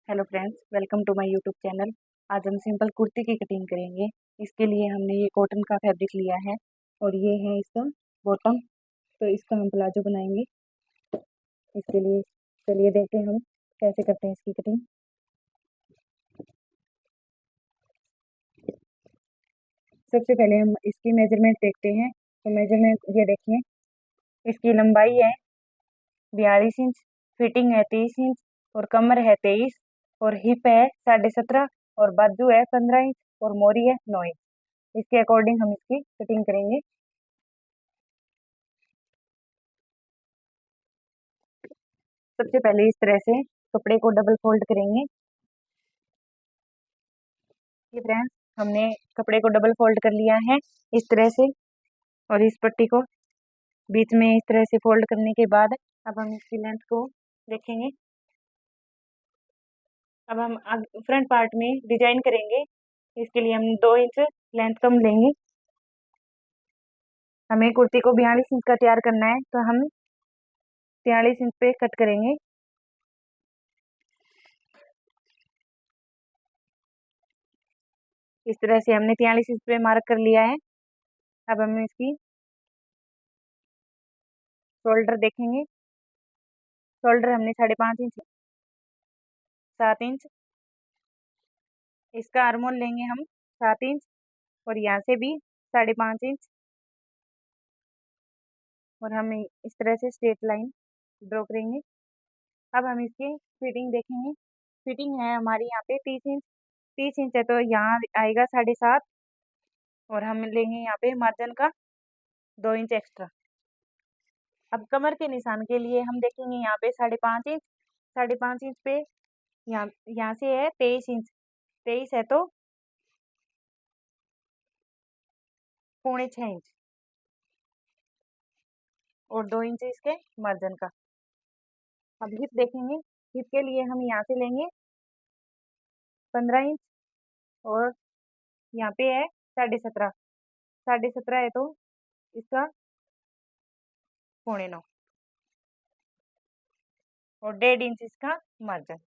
Hello friends, welcome to my YouTube channel. आज हम simple kurti की कटिंग करेंगे। इसके लिए हमने ये कॉटन का फैब्रिक लिया है और ये है इसका बॉटम। तो इसका हम प्लाजो बनाएंगे। इसके लिए चलिए देखते हैं हम कैसे करते हैं इसकी कटिंग। सबसे पहले हम इसकी मेजरमेंट देखते हैं। तो मेजरमेंट ये देखिए, इसकी लंबाई है 42 इंच, फिटिंग है 23 इंच और कमर है 23 और हिप है 17.5 और बाजू है 15 इंच और मोरी है 9 इंच। इसके अकॉर्डिंग हम इसकी कटिंग करेंगे। सबसे पहले इस तरह से कपड़े को डबल फोल्ड करेंगे। ये फ्रेंड्स, हमने कपड़े को डबल फोल्ड कर लिया है इस तरह से। और इस पट्टी को बीच में इस तरह से फोल्ड करने के बाद अब हम इसकी लेंथ को देखेंगे। अब हम फ्रंट पार्ट में डिजाइन करेंगे। इसके लिए हम 2 इंच लेंथ कम लेंगे। हमें कुर्ती को 42 इंच का तैयार करना है, तो हम 43 इंच पे कट करेंगे। इस तरह से हमने 43 इंच पे मार्क कर लिया है। अब हम इसकी शोल्डर देखेंगे। शोल्डर हमने 5.5 इंच, 7 इंच। इसका आर्मोल लेंगे हम 7 इंच और यहाँ से भी 5.5 इंच। और हम इस तरह से स्ट्रेट लाइन ड्रॉ करेंगे। अब हम इसकी फिटिंग देखेंगे। फिटिंग है हमारी यहाँ पे 30 इंच। 30 इंच है तो यहाँ आएगा 7.5। और हम लेंगे यहाँ पे मार्जिन का 2 इंच एक्स्ट्रा। अब कमर के निशान के लिए हम देखेंगे यहाँ पे 5.5 इंच। 5.5 इंच पे यहाँ यहाँ से है 23 इंच। 23 है तो 6.25 इंच और 2 इंच इसके मार्जिन का। अब हिप देखेंगे। हिप के लिए हम यहाँ से लेंगे 15 इंच और यहाँ पे है 17.5। 17.5 है तो इसका 9.25 और 1.5 इंच इसका मार्जिन।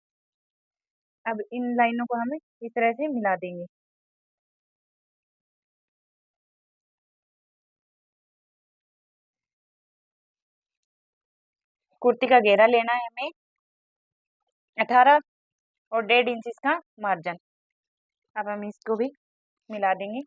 अब इन लाइनों को हम इस तरह से मिला देंगे। कुर्ती का घेरा लेना है हमें 18 और 1.5 इंच इसका मार्जिन। अब हम इसको भी मिला देंगे।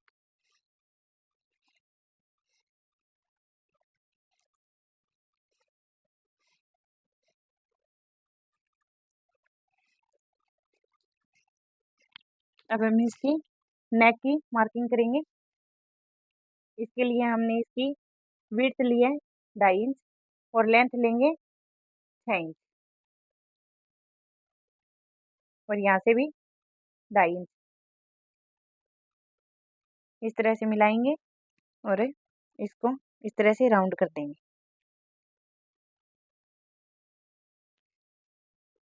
अब हम इसकी नेक की मार्किंग करेंगे। इसके लिए हमने इसकी विड्थ ली है 2.5 इंच और लेंथ लेंगे 6 इंच और यहाँ से भी 2.5 इंच। इस तरह से मिलाएंगे और इसको इस तरह से राउंड कर देंगे।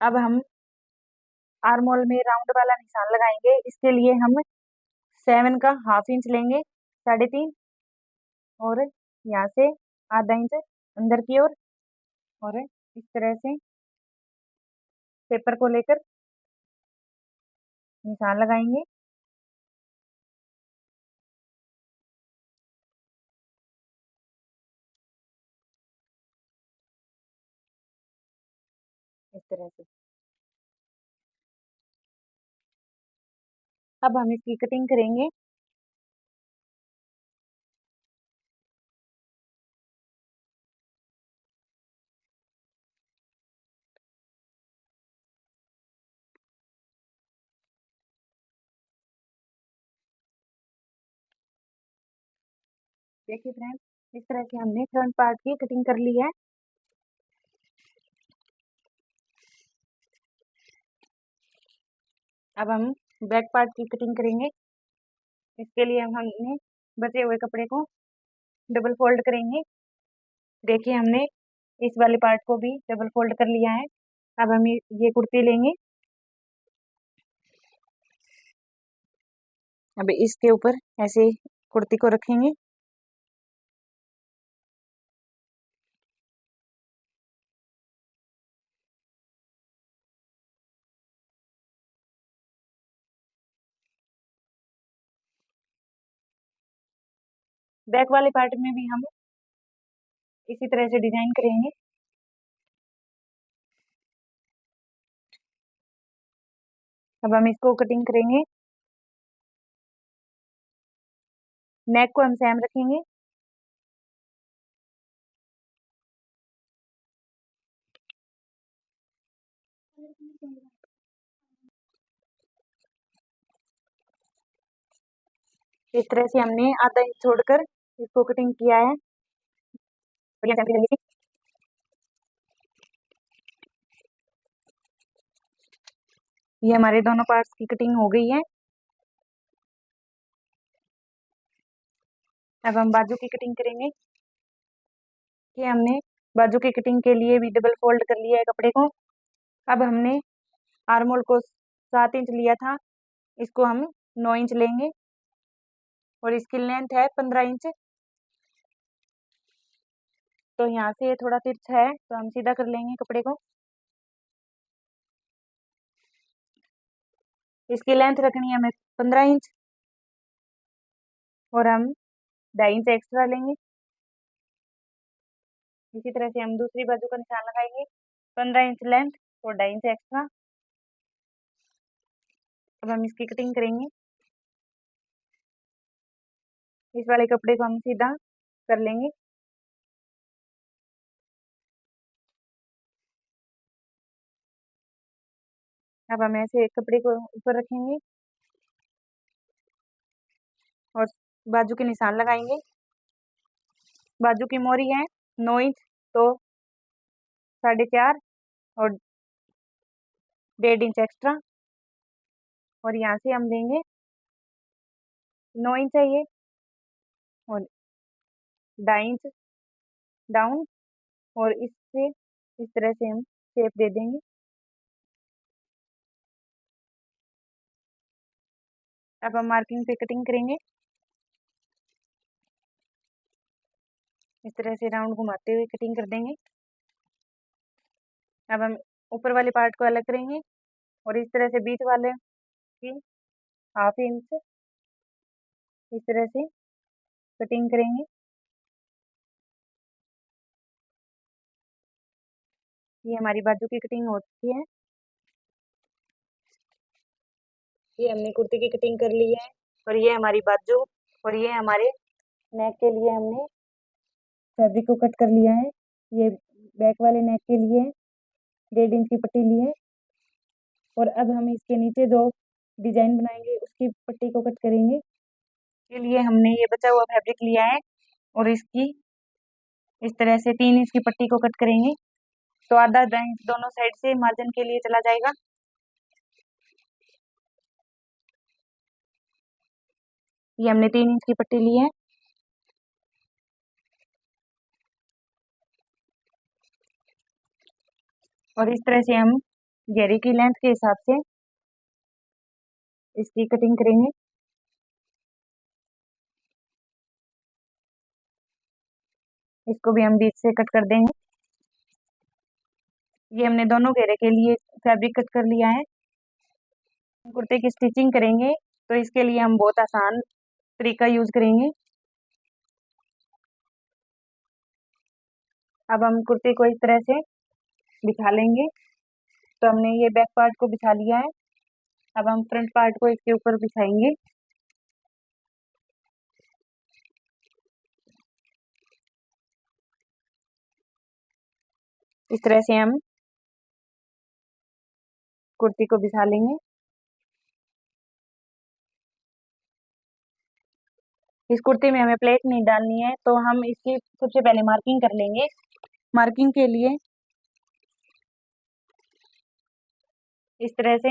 अब हम आर्मोल में राउंड वाला निशान लगाएंगे। इसके लिए हम 7 का हाफ इंच लेंगे, 3.5। और यहाँ से ½ इंच अंदर की ओर और इस तरह से पेपर को लेकर निशान लगाएंगे। इस तरह से अब हम इसकी कटिंग करेंगे। देखिए फ्रेंड्स, इस तरह से हमने फ्रंट पार्ट की कटिंग कर ली है। अब हम बैक पार्ट की कटिंग करेंगे। इसके लिए हमने बचे हुए कपड़े को डबल फोल्ड करेंगे। देखिए, हमने इस वाले पार्ट को भी डबल फोल्ड कर लिया है। अब हम ये कुर्ती लेंगे। अब इसके ऊपर ऐसे कुर्ती को रखेंगे। बैक वाले पार्ट में भी हम इसी तरह से डिजाइन करेंगे। अब हम इसको कटिंग करेंगे। नेक को हम सेम रखेंगे। इस तरह से हमने आधा इंच छोड़कर इसको कटिंग किया है। और ये सेम करेंगे। ये हमारे दोनों पार्ट्स की कटिंग हो गई है। अब हम बाजू की कटिंग करेंगे। कि हमने बाजू की कटिंग के लिए भी डबल फोल्ड कर लिया है कपड़े को। अब हमने आर्म होल को 7 इंच लिया था, इसको हम 9 इंच लेंगे और इसकी लेंथ है 15 इंच। तो यहाँ से थोड़ा तिरछा है तो हम सीधा कर लेंगे कपड़े को। इसकी लेंथ रखनी है हमें 15 इंच और हम 2.5 इंच एक्स्ट्रा लेंगे। इसी तरह से हम दूसरी बाजू का निशान लगाएंगे। 15 इंच लेंथ और 2.5 इंच एक्स्ट्रा। अब हम इसकी कटिंग करेंगे। इस वाले कपड़े को हम सीधा कर लेंगे। अब हम ऐसे एक कपड़े को ऊपर रखेंगे और बाजू के निशान लगाएंगे। बाजू की मोरी है 9 इंच, तो 4.5 और 1.5 इंच एक्स्ट्रा। और यहाँ से हम लेंगे 9 इंच है ये और 2.5 इंच डाउन और इससे इस तरह से हम शेप दे देंगे। अब हम मार्किंग पे कटिंग करेंगे। इस तरह से राउंड घुमाते हुए कटिंग कर देंगे। अब हम ऊपर वाले पार्ट को अलग करेंगे और इस तरह से बीच वाले की 1/2 इंच इस तरह से कटिंग करेंगे। ये हमारी बाजू की कटिंग हो चुकी है। ये हमने कुर्ती की कटिंग कर ली है और ये हमारी बाजू और ये हमारे नेक के लिए हमने फैब्रिक को कट कर लिया है। ये बैक वाले नेक के लिए 1.5 इंच की पट्टी ली है और अब हम इसके नीचे जो डिजाइन बनाएंगे उसकी पट्टी को कट करेंगे। के लिए हमने ये बचा हुआ फैब्रिक लिया है और इसकी इस तरह से 3 इंच की पट्टी को कट करेंगे। तो आधा आधा इंच दोनों साइड से मार्जिन के लिए चला जाएगा। ये हमने 3 इंच की पट्टी ली है और इस तरह से हम घेरे की लेंथ के हिसाब से इसकी कटिंग करेंगे। इसको भी हम बीच से कट कर देंगे। ये हमने दोनों घेरे के लिए फैब्रिक कट कर लिया है। कुर्ते की स्टिचिंग करेंगे तो इसके लिए हम बहुत आसान तरीका यूज करेंगे। अब हम कुर्ते को इस तरह से बिछा लेंगे। तो हमने ये बैक पार्ट को बिछा लिया है। अब हम फ्रंट पार्ट को इसके ऊपर बिछाएंगे। इस तरह से हम कुर्ती को बिछा लेंगे। इस कुर्ती में हमें प्लेट नहीं डालनी है तो हम इसकी सबसे पहले मार्किंग कर लेंगे। मार्किंग के लिए इस तरह से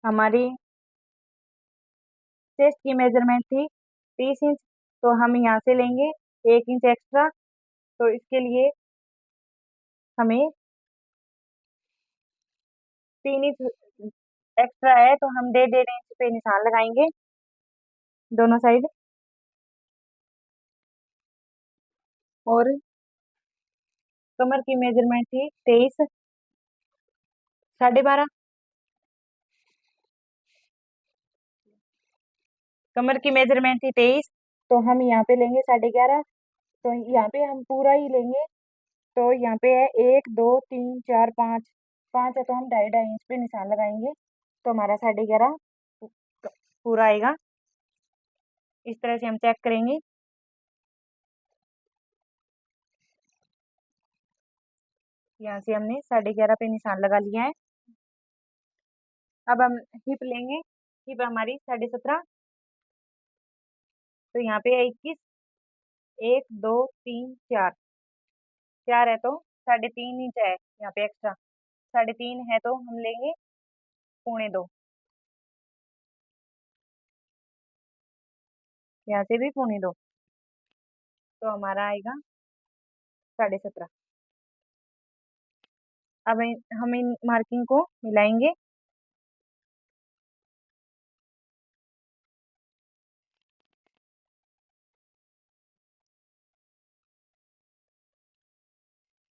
हमारी चेस्ट की मेजरमेंट थी 30 इंच, तो हम यहाँ से लेंगे 1 इंच एक्स्ट्रा। तो इसके लिए हमें 3 इंच एक्स्ट्रा है तो हम 1.5 इंच पे निशान लगाएंगे दोनों साइड। और कमर की मेजरमेंट थी 23, 12.5। कमर की मेजरमेंट थी 23, तो हम यहाँ पे लेंगे 11.5। तो यहाँ पे हम पूरा ही लेंगे। तो यहाँ पे है 1 2 3 4 5, 5 है तो हम 2.5 2.5 इंच पे निशान लगाएंगे, तो हमारा 11.5 पूरा आएगा। इस तरह से हम चेक करेंगे। यहाँ से हमने 11.5 पे निशान लगा लिया है। अब हम हिप लेंगे। हिप हमारी 17.5, तो यहाँ पे है 21। 1 2 3 4, 4 है तो 3.5 इंच है यहाँ पे एक्स्ट्रा। 3.5 है तो हम लेंगे 2.25। यहाँ से भी 2.25, तो हमारा आएगा 17.5। अब हम इन मार्किंग को मिलाएंगे।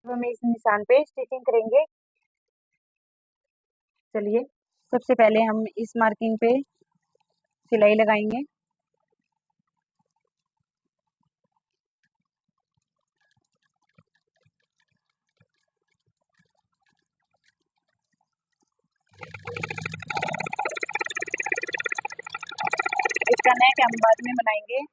अब हम इस निशान पे स्टिचिंग करेंगे। चलिए, सबसे पहले हम इस मार्किंग पे सिलाई लगाएंगे। इसका नेक हम बाद में बनाएंगे।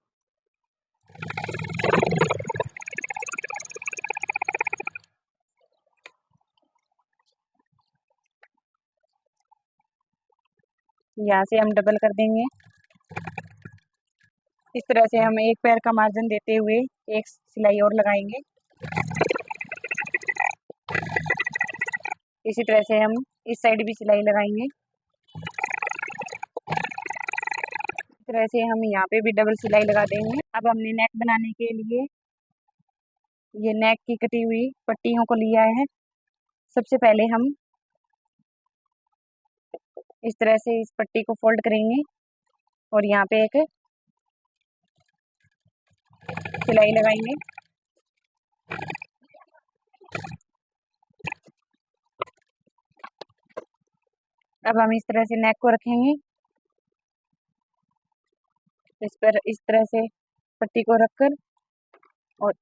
यहाँ से हम डबल कर देंगे। इस तरह से हम एक पैर का मार्जिन देते हुए एक सिलाई और लगाएंगे। इसी तरह से हम इस साइड भी सिलाई लगाएंगे। इस तरह से हम यहाँ पे भी डबल सिलाई लगा देंगे। अब हमने नेक बनाने के लिए ये नेक की कटी हुई पट्टियों को लिया है। सबसे पहले हम इस तरह से इस पट्टी को फोल्ड करेंगे और यहाँ पे एक सिलाई लगाएंगे। अब हम इस तरह से नेक को रखेंगे। इस पर इस तरह से पट्टी को रखकर और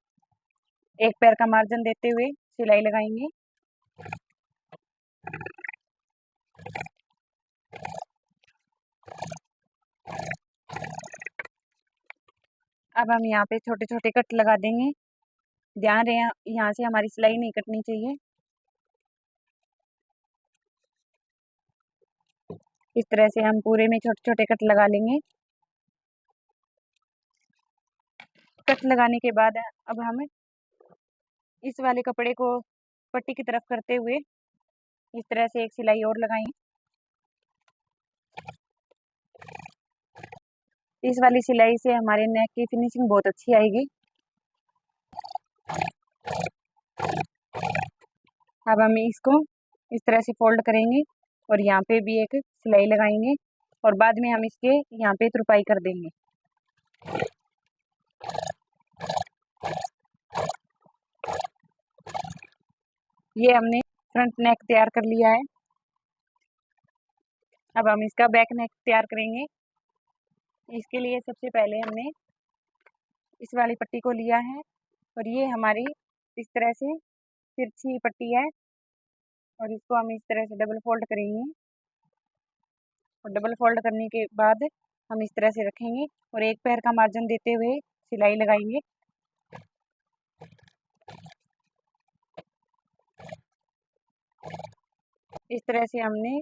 एक पैर का मार्जिन देते हुए सिलाई लगाएंगे। अब हम यहाँ पे छोटे छोटे कट लगा देंगे। ध्यान रहे यहाँ से हमारी सिलाई नहीं कटनी चाहिए। इस तरह से हम पूरे में छोटे छोटे कट लगा लेंगे। कट लगाने के बाद अब हम इस वाले कपड़े को पट्टी की तरफ करते हुए इस तरह से एक सिलाई और लगाएंगे। इस वाली सिलाई से हमारे नेक की फिनिशिंग बहुत अच्छी आएगी। अब हम इसको इस तरह से फोल्ड करेंगे और यहाँ पे भी एक सिलाई लगाएंगे और बाद में हम इसके यहाँ पे तुरपाई कर देंगे। ये हमने फ्रंट नेक तैयार कर लिया है। अब हम इसका बैक नेक तैयार करेंगे। इसके लिए सबसे पहले हमने इस वाली पट्टी को लिया है और ये हमारी इस तरह से तिरछी पट्टी है और इसको हम इस तरह से डबल फोल्ड करेंगे और डबल फोल्ड करने के बाद हम इस तरह से रखेंगे और एक पैर का मार्जिन देते हुए सिलाई लगाएंगे। इस तरह से हमने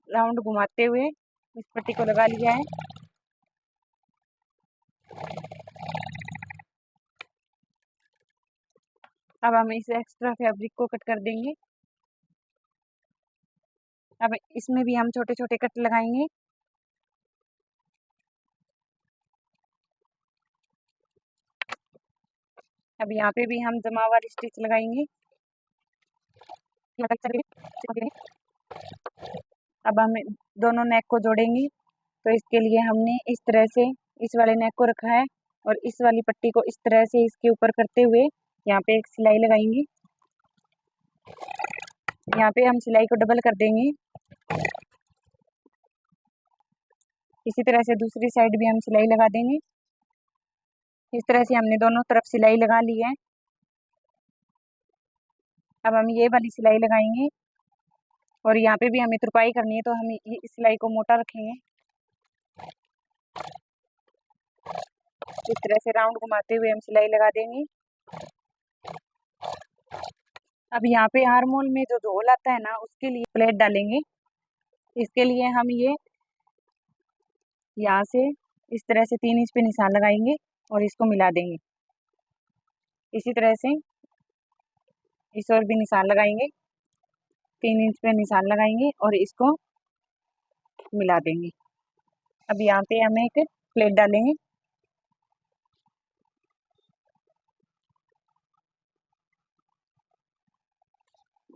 राउंड घुमाते हुए इस पट्टी को लगा लिया है। अब हम इस एक्स्ट्रा फैब्रिक को कट कर देंगे। अब इसमें भी हम छोटे छोटे कट लगाएंगे। अब यहाँ पे भी हम जमावार स्टिच लगाएंगे। अब हम दोनों नेक को जोड़ेंगे, तो इसके लिए हमने इस तरह से इस वाले नेक को रखा है और इस वाली पट्टी को इस तरह से इसके ऊपर करते हुए यहाँ पे एक सिलाई लगाएंगे। यहाँ पे हम सिलाई को डबल कर देंगे। इसी तरह से दूसरी साइड भी हम सिलाई लगा देंगे। इस तरह से हमने दोनों तरफ सिलाई लगा ली है। अब हम ये वाली सिलाई लगाएंगे और यहाँ पे भी हमें तुरपाई करनी है, तो हम इस सिलाई को मोटा रखेंगे। इस तरह से राउंड घुमाते हुए हम सिलाई लगा देंगे। अब यहाँ पे आर्म में जो झोल आता है ना, उसके लिए प्लेट डालेंगे। इसके लिए हम ये यहाँ से इस तरह से 3 इंच पे निशान लगाएंगे और इसको मिला देंगे। इसी तरह से इस और भी निशान लगाएंगे, 3 इंच पे निशान लगाएंगे और इसको मिला देंगे। अब यहाँ पे हम एक प्लेट डालेंगे।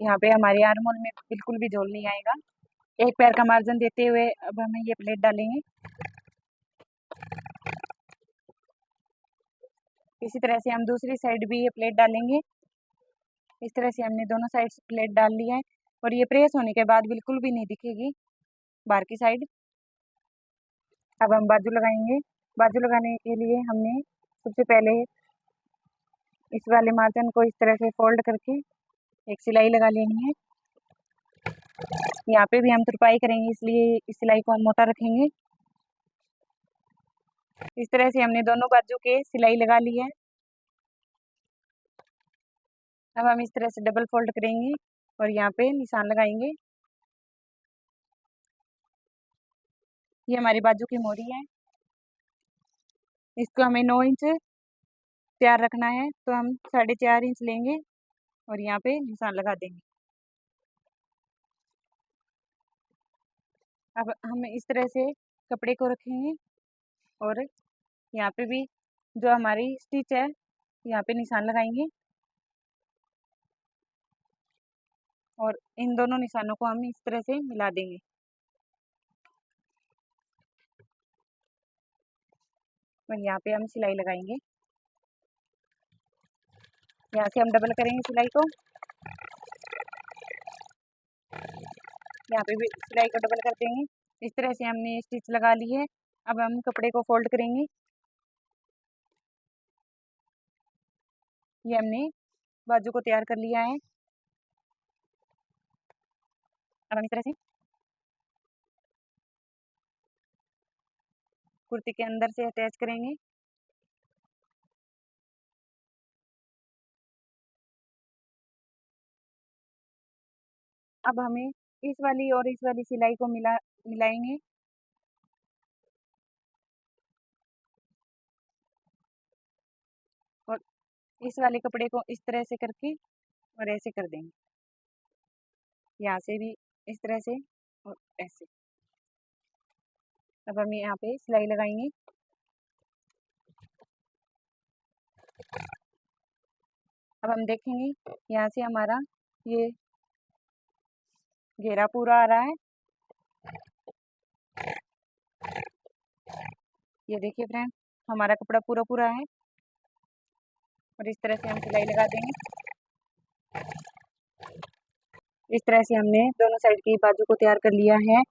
यहाँ पे हमारे आर्म होल में बिल्कुल भी झोल नहीं आएगा। एक पैर का मार्जिन देते हुए अब हमें ये प्लेट डालेंगे। इसी तरह से हम दूसरी साइड भी ये प्लेट डालेंगे। इस तरह से हमने दोनों साइड से प्लेट डाल लिया है और ये प्रेस होने के बाद बिल्कुल भी नहीं दिखेगी बाहर की साइड। अब हम बाजू लगाएंगे। बाजू लगाने के लिए हमने सबसे पहले इस वाले मार्जिन को इस तरह से फोल्ड करके एक सिलाई लगा लेनी है। यहाँ पे भी हम तुरपाई करेंगे, इसलिए इस सिलाई को हम मोटा रखेंगे। इस तरह से हमने दोनों बाजू के सिलाई लगा ली है। अब हम इस तरह से डबल फोल्ड करेंगे और यहाँ पे निशान लगाएंगे। ये हमारी बाजू की मोरी है। इसको हमें 9 इंच तैयार रखना है, तो हम 4.5 इंच लेंगे और यहाँ पे निशान लगा देंगे। अब हम इस तरह से कपड़े को रखेंगे और यहाँ पे भी जो हमारी स्टिच है यहाँ पे निशान लगाएंगे और इन दोनों निशानों को हम इस तरह से मिला देंगे। और यहाँ पे हम सिलाई लगाएंगे। यहाँ से हम डबल करेंगे सिलाई को। यहाँ पे भी सिलाई को डबल कर देंगे। इस तरह से हमने स्टिच लगा ली है। अब हम कपड़े को फोल्ड करेंगे। ये हमने बाजू को तैयार कर लिया है। अब हम इस तरह से कुर्ती के अंदर से अटैच करेंगे। अब हमें इस वाली और इस वाली सिलाई को मिलाएंगे। और इस वाले कपड़े को इस तरह से करके और ऐसे कर देंगे। यहाँ से भी इस तरह से और ऐसे। अब हम यहाँ पे सिलाई लगाएंगे। अब हम देखेंगे यहाँ से हमारा ये घेरा पूरा आ रहा है। ये देखिए फ्रेंड, हमारा कपड़ा पूरा पूरा है और इस तरह से हम सिलाई लगा देंगे। इस तरह से हमने दोनों साइड की बाजू को तैयार कर लिया है।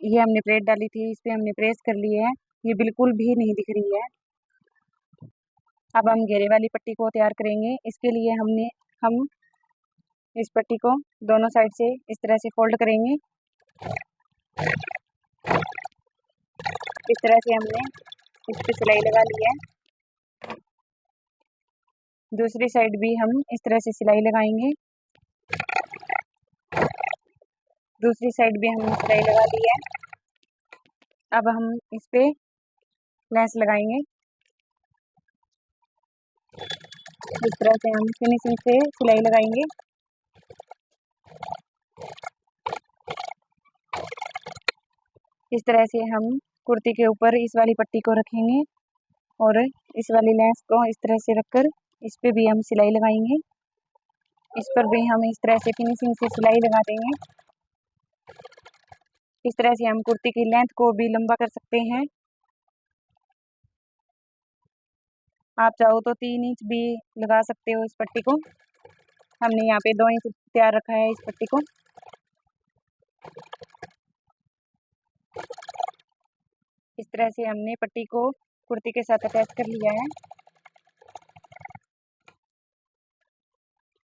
ये हमने प्लेट डाली थी, इस पे हमने प्रेस कर लिया है। ये बिल्कुल भी नहीं दिख रही है। अब हम घेरे वाली पट्टी को तैयार करेंगे। इसके लिए हम इस पट्टी को दोनों साइड से इस तरह से फोल्ड करेंगे। इस तरह से हमने इस पे सिलाई लगा ली है। दूसरी साइड भी हम इस तरह से सिलाई लगाएंगे। दूसरी साइड भी हमने सिलाई लगा ली है। अब हम इस पे लेस लगाएंगे। इस तरह से हम फिनिशिंग से सिलाई लगाएंगे। इस तरह से हम कुर्ती के ऊपर इस वाली पट्टी को रखेंगे और इस वाली लेस को इस तरह से रखकर इस पे भी हम सिलाई लगाएंगे। इस पर भी हम इस तरह से फिनिशिंग से सिलाई लगा देंगे। इस तरह से हम कुर्ती की लेंथ को भी लंबा कर सकते हैं। आप चाहो तो 3 इंच भी लगा सकते हो इस पट्टी को। हमने यहाँ पे 2 इंच तैयार रखा है इस पट्टी को। इस तरह से हमने पट्टी को कुर्ती के साथ अटैच कर लिया है।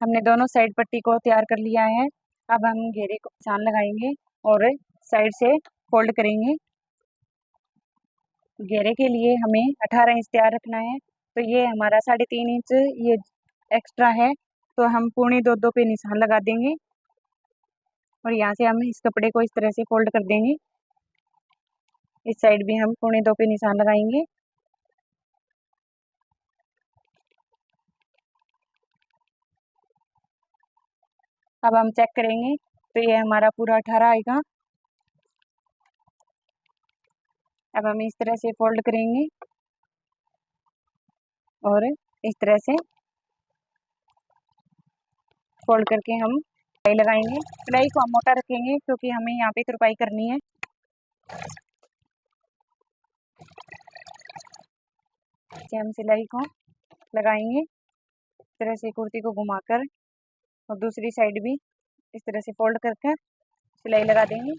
हमने दोनों साइड पट्टी को तैयार कर लिया है। अब हम घेरे को निशान लगाएंगे और साइड से फोल्ड करेंगे। घेरे के लिए हमें 18 इंच तैयार रखना है, तो ये हमारा 3.5 इंच ये एक्स्ट्रा है, तो हम पौने 2 पे निशान लगा देंगे और यहाँ से हम इस कपड़े को इस तरह से फोल्ड कर देंगे। इस साइड भी हम पौने 2 पे निशान लगाएंगे। अब हम चेक करेंगे तो ये हमारा पूरा 18 आएगा। अब हम इस तरह से फोल्ड करेंगे और इस तरह से फोल्ड करके हम सिलाई लगाएंगे। सिलाई को हम मोटा रखेंगे क्योंकि हमें यहाँ पे तुरपाई करनी है। इसे हम सिलाई को लगाएंगे इस तरह से कुर्ती को घुमाकर और दूसरी साइड भी इस तरह से फोल्ड करके सिलाई लगा देंगे।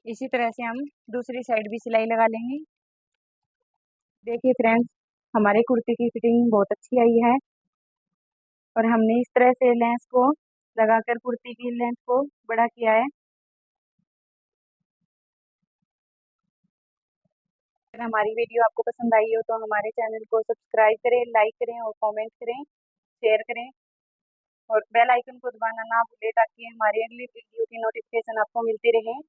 इसी तरह से हम दूसरी साइड भी सिलाई लगा लेंगे। देखिए फ्रेंड्स, हमारे कुर्ती की फिटिंग बहुत अच्छी आई है और हमने इस तरह से लेंस को लगाकर कुर्ती की लेंथ को बड़ा किया है। अगर हमारी वीडियो आपको पसंद आई हो तो हमारे चैनल को सब्सक्राइब करें, लाइक करें और कमेंट करें, शेयर करें और बेल आइकन को दबाना ना भूलें ताकि हमारी अगली वीडियो की नोटिफिकेशन आपको मिलती रहे।